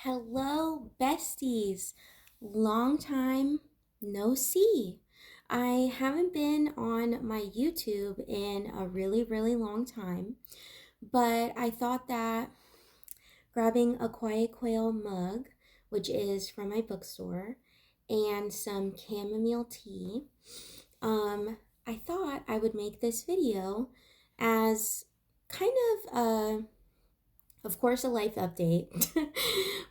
Hello, besties. Long time no see. I haven't been on my YouTube in a really long time, but I thought that grabbing a Quiet Quail mug, which is from my bookstore, and some chamomile tea, um, I thought I would make this video as kind of course, a life update,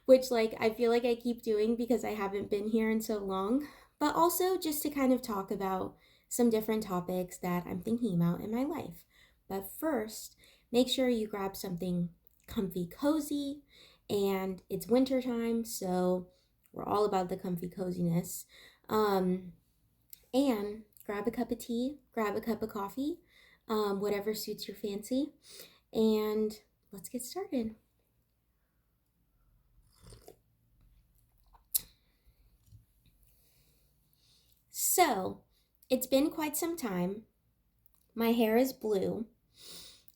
which I feel like I keep doing because I haven't been here in so long, but also just to kind of talk about some different topics that I'm thinking about in my life. But first, make sure you grab something comfy cozy, and it's winter time, so we're all about the comfy coziness. Um, and grab a cup of tea, grab a cup of coffee, whatever suits your fancy, and let's get started. So, it's been quite some time. My hair is blue.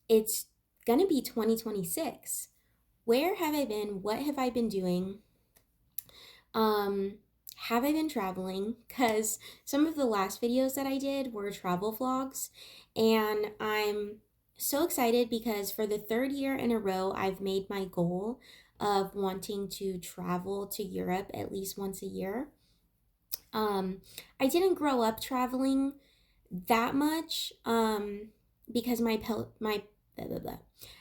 It's gonna be 2026. Where have I been? What have I been doing? Um, have I been traveling? Because some of the last videos that I did were travel vlogs, and I'm so excited because for the third year in a row, I've made my goal of wanting to travel to Europe at least once a year. Um, I didn't grow up traveling that much because my blah, blah, blah.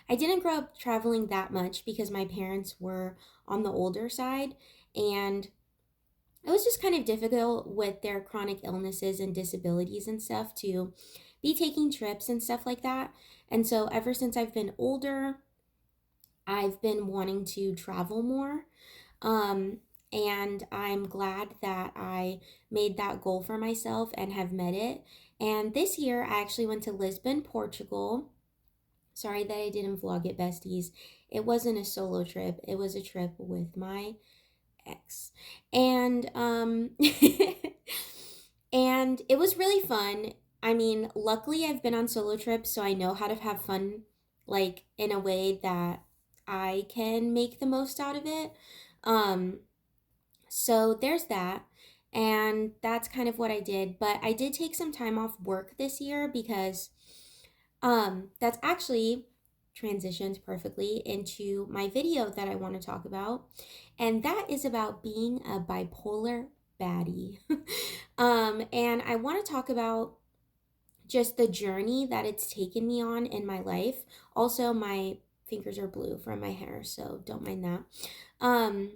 I didn't grow up traveling that much because my parents were on the older side, and it was just kind of difficult with their chronic illnesses and disabilities and stuff to be taking trips and stuff like that. And so ever since I've been older, I've been wanting to travel more. Um, and I'm glad that I made that goal for myself and have met it. And this year, I actually went to Lisbon, Portugal. Sorry that I didn't vlog it, besties. It wasn't a solo trip, it was a trip with my ex. And and it was really fun. I mean, luckily I've been on solo trips, so I know how to have fun in a way that I can make the most out of it. Um so there's that. And that's kind of what I did, but I did take some time off work this year because that's actually transitions perfectly into my video that I want to talk about. And that is about being a bipolar baddie. And I want to talk about just the journey that it's taken me on in my life. Also, my fingers are blue from my hair, so don't mind that. Um,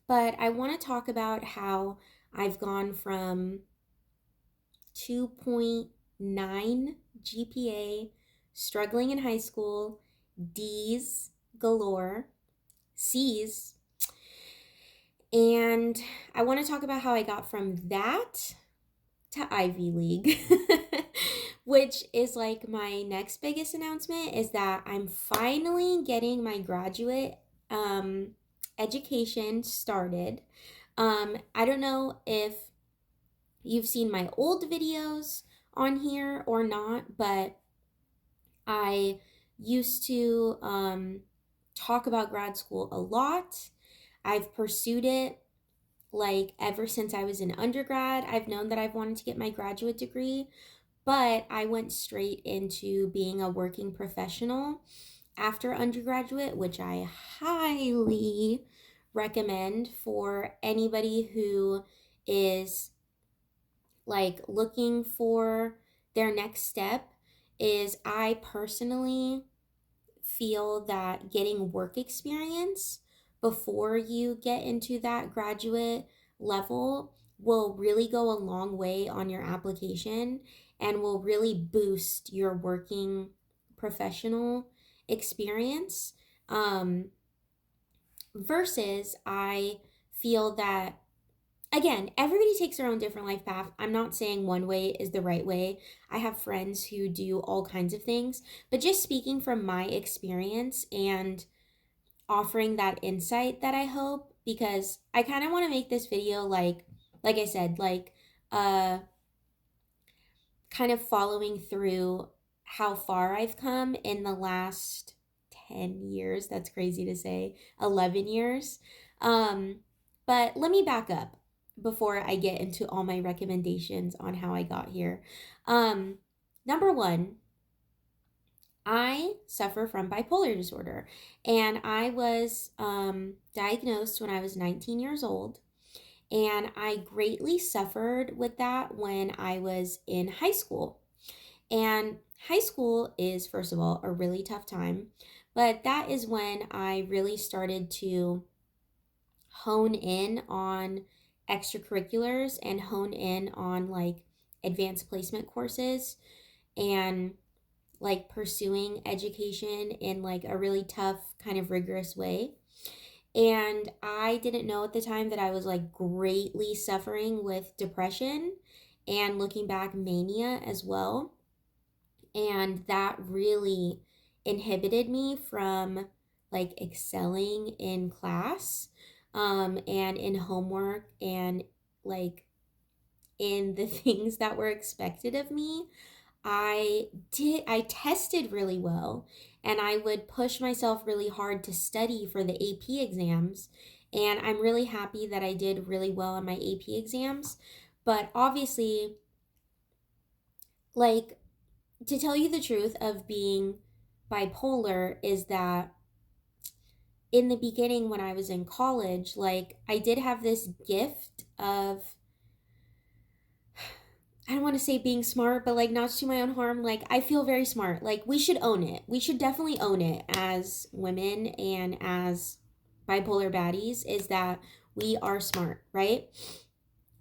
but I want to talk about how I've gone from 2.9 GPA, struggling in high school, D's galore, C's, and I want to talk about how I got from that to Ivy League, which is my next biggest announcement is that I'm finally getting my graduate education started. I don't know if you've seen my old videos on here or not, but I used to talk about grad school a lot. I've pursued it ever since I was in undergrad. I've known that I've wanted to get my graduate degree, but I went straight into being a working professional after undergraduate, which I highly recommend for anybody who is looking for their next step. Is I personally feel that getting work experience before you get into that graduate level will really go a long way on your application and will really boost your working professional experience. Um, Versus, I feel that again, everybody takes their own different life path. I'm not saying one way is the right way. I have friends who do all kinds of things, but just speaking from my experience and offering that insight that I hope, because I kind of want to make this video like I said, uh kind of following through how far I've come in the last 10 years. That's crazy to say. 11 years. Um, but let me back up before I get into all my recommendations on how I got here. Um, Number one, I suffer from bipolar disorder, and I was diagnosed when I was 19 years old. And I greatly suffered with that when I was in high school. And high school is, first of all, a really tough time, but that is when I really started to hone in on extracurriculars and hone in on like advanced placement courses and like pursuing education in like a really tough, kind of rigorous way. And I didn't know at the time that I was like greatly suffering with depression and looking back, mania as well. And that really inhibited me from like excelling in class and in homework and like in the things that were expected of me. I tested really well, and I would push myself really hard to study for the AP exams, and I'm really happy that I did really well on my AP exams. But obviously, like, to tell you the truth of being bipolar is that in the beginning when I was in college, like I did have this gift of, I don't want to say being smart, but like not to my own harm. Like I feel very smart. Like we should own it. We should definitely own it as women and as bipolar baddies, is that we are smart, right?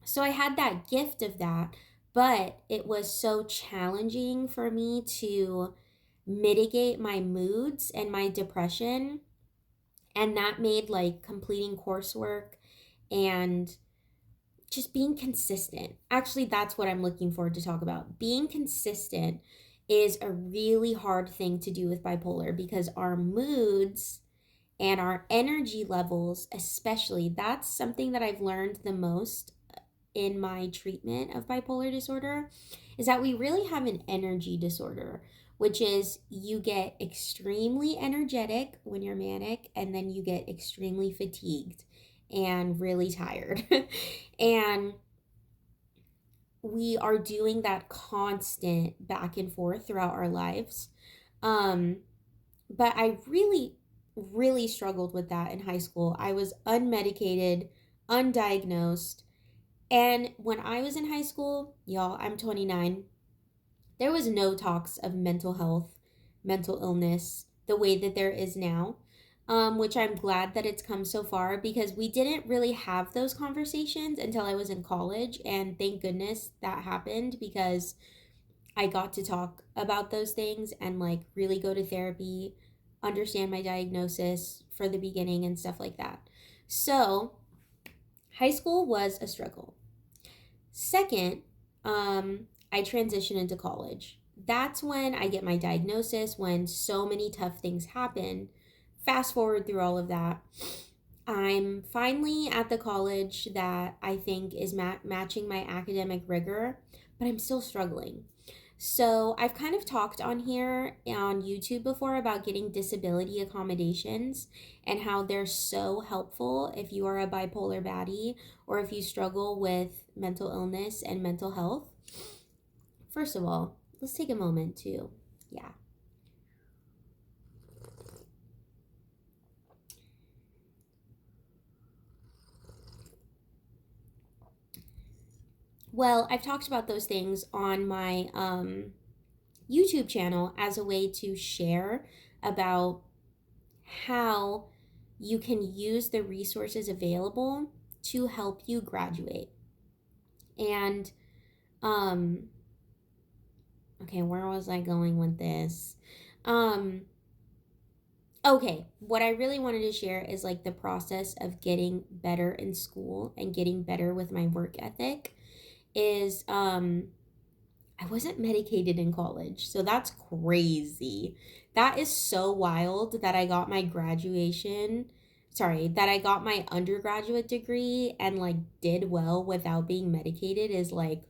So I had that gift of that, but it was so challenging for me to mitigate my moods and my depression. And that made like completing coursework and just being consistent. Actually, that's what I'm looking forward to talk about. Being consistent is a really hard thing to do with bipolar because our moods and our energy levels, especially, that's something that I've learned the most in my treatment of bipolar disorder, is that we really have an energy disorder, which is you get extremely energetic when you're manic, and then you get extremely fatigued and really tired. And we are doing that constant back and forth throughout our lives. Um, but I really, really struggled with that in high school. I was unmedicated, undiagnosed. And when I was in high school, y'all, I'm 29, there was no talks of mental health, mental illness, the way that there is now, which I'm glad that it's come so far because we didn't really have those conversations until I was in college. And thank goodness that happened because I got to talk about those things and like really go to therapy, understand my diagnosis for the beginning and stuff like that. So, high school was a struggle. Second, I transition into college. That's when I get my diagnosis, when so many tough things happen. Fast forward through all of that. I'm finally at the college that I think is matching my academic rigor, but I'm still struggling. So, I've kind of talked on here on YouTube before about getting disability accommodations and how they're so helpful if you are a bipolar baddie or if you struggle with mental illness and mental health. First of all, let's take a moment to, yeah. Well, I've talked about those things on my YouTube channel as a way to share about how you can use the resources available to help you graduate. And um okay, where was I going with this? Um okay, what I really wanted to share is like the process of getting better in school and getting better with my work ethic is I wasn't medicated in college. So that's crazy. That is so wild that I got my that I got my undergraduate degree and like did well without being medicated is like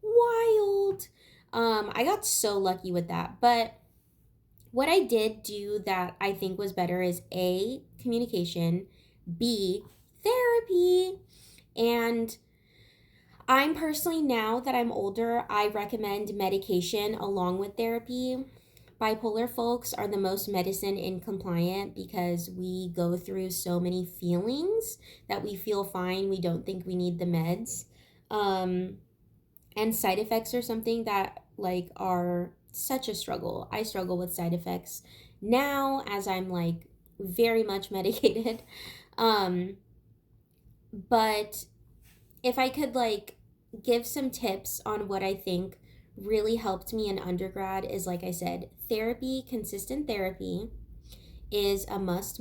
wild. I got so lucky with that. But what I did do that I think was better is A, communication, B, therapy. And I'm personally, now that I'm older, I recommend medication along with therapy. Bipolar folks are the most medicine incompliant because we go through so many feelings that we feel fine. We don't think we need the meds. Um, and side effects are something that like are such a struggle. I struggle with side effects now as I'm like very much medicated. Um, but if I could like give some tips on what I think really helped me in undergrad is, like I said, therapy, consistent therapy is a must,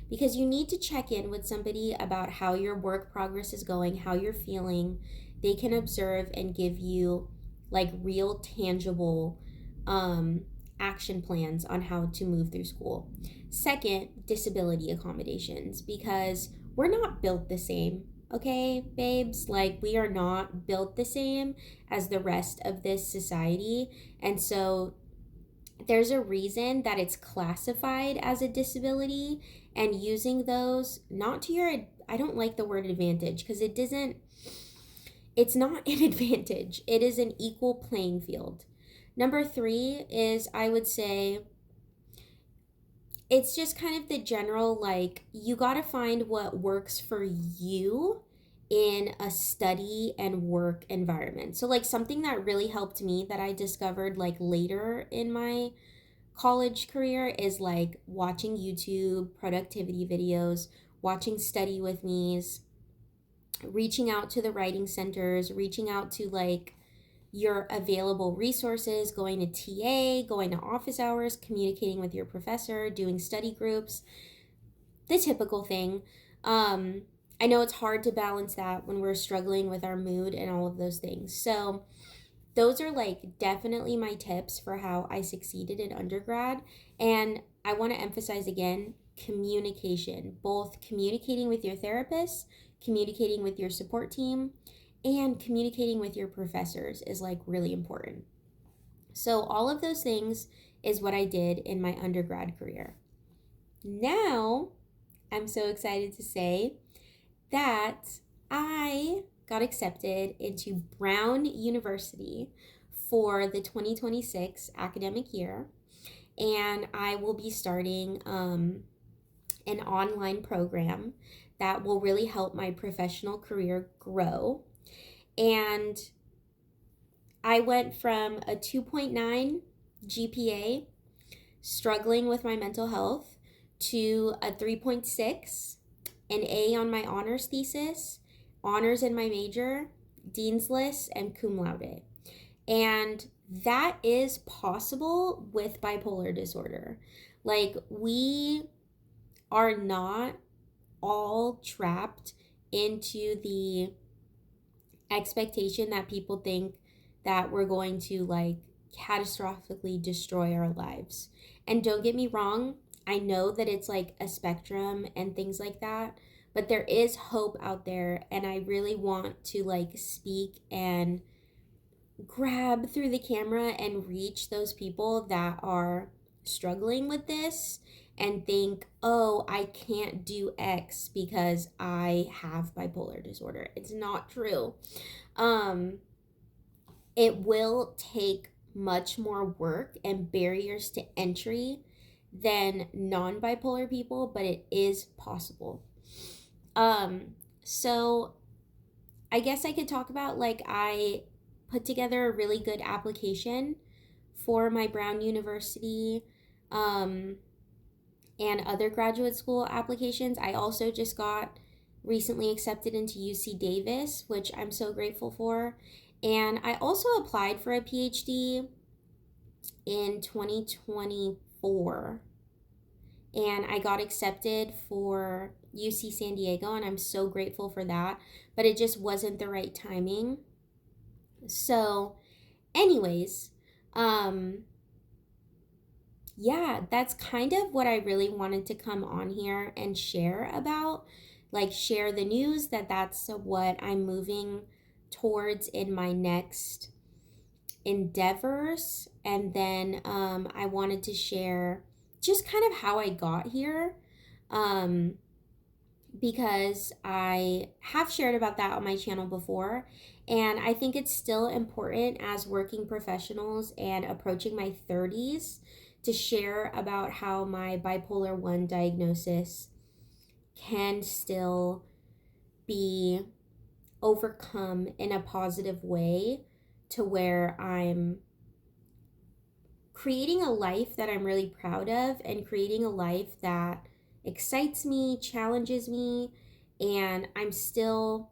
because you need to check in with somebody about how your work progress is going, how you're feeling. They can observe and give you like real tangible um, action plans on how to move through school. Second, disability accommodations, because we're not built the same. Okay, babes, like we are not built the same as the rest of this society. And so there's a reason that it's classified as a disability, and using those not to your, I don't like the word advantage because it's not an advantage. It is an equal playing field. Number 3 is, I would say, it's just kind of the general, like, you got to find what works for you in a study and work environment. So like something that really helped me that I discovered like later in my college career is like watching YouTube productivity videos, watching study with me's, reaching out to the writing centers, reaching out to like your available resources, going to TA, going to office hours, communicating with your professor, doing study groups, the typical thing. Um, I know it's hard to balance that when we're struggling with our mood and all of those things. So, those are like definitely my tips for how I succeeded in undergrad. And I want to emphasize again communication, both communicating with your therapist, communicating with your support team, and communicating with your professors is like really important. So, all of those things is what I did in my undergrad career. Now, I'm so excited to say that I got accepted into Brown University for the 2026 academic year, and I will be starting an online program that will really help my professional career grow. And I went from a 2.9 GPA, struggling with my mental health, to a 3.6, an A on my honors thesis, honors in my major, dean's list, and cum laude. And that is possible with bipolar disorder. Like, we are not all trapped into the expectation that people think that we're going to like catastrophically destroy our lives. And don't get me wrong, I know that it's like a spectrum and things like that, but there is hope out there, and I really want to like speak and grab through the camera and reach those people that are struggling with this and think, oh, I can't do X because I have bipolar disorder. It's not true. Um, it will take much more work and barriers to entry than non bipolar people, but it is possible. So I guess I could talk about like I put together a really good application for my Brown University um, and other graduate school applications. I also just got recently accepted into UC Davis, which I'm so grateful for. And I also applied for a PhD in 2024, and I got accepted for UC San Diego, and I'm so grateful for that, but it just wasn't the right timing. So, anyways, um yeah, that's kind of what I really wanted to come on here and share about, like share the news that that's what I'm moving towards in my next endeavors and then I wanted to share just kind of how I got here. Um, because I have shared about that on my channel before. And I think it's still important as working professionals and approaching my 30s to share about how my bipolar 1 diagnosis can still be overcome in a positive way to where I'm creating a life that I'm really proud of and creating a life that excites me, challenges me, and I'm still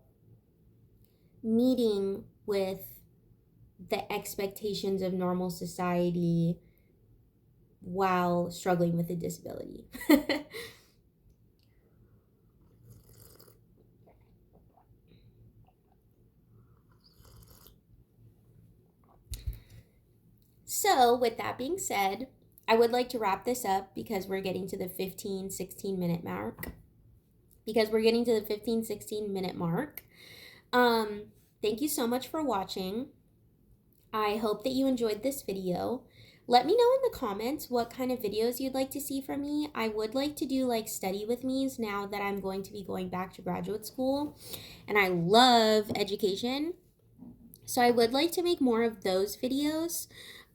meeting with the expectations of normal society while struggling with a disability. So, with that being said, I would like to wrap this up because we're getting to the 15-16 minute mark. Because we're getting to the 15-16 minute mark. Um, Thank you so much for watching. I hope that you enjoyed this video. Let me know in the comments what kind of videos you'd like to see from me. I would like to do like study with me's now that I'm going to be going back to graduate school. And I love education. So I would like to make more of those videos.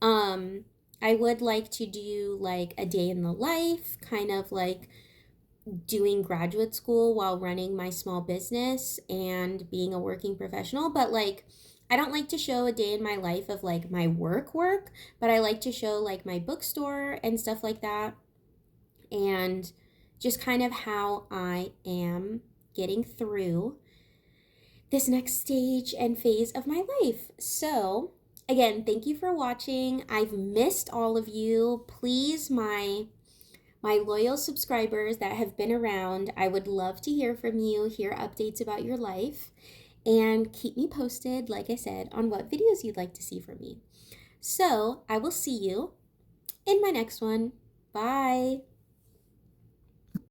Um, I would like to do like a day in the life, kind of like doing graduate school while running my small business and being a working professional. But like, I don't like to show a day in my life of like my work, but I like to show like my bookstore and stuff like that, and just kind of how I am getting through this next stage and phase of my life. So, again, thank you for watching. I've missed all of you. Please, my loyal subscribers that have been around, I would love to hear from you, hear updates about your life, and keep me posted, like I said, on what videos you'd like to see from me. So, I will see you in my next one. Bye.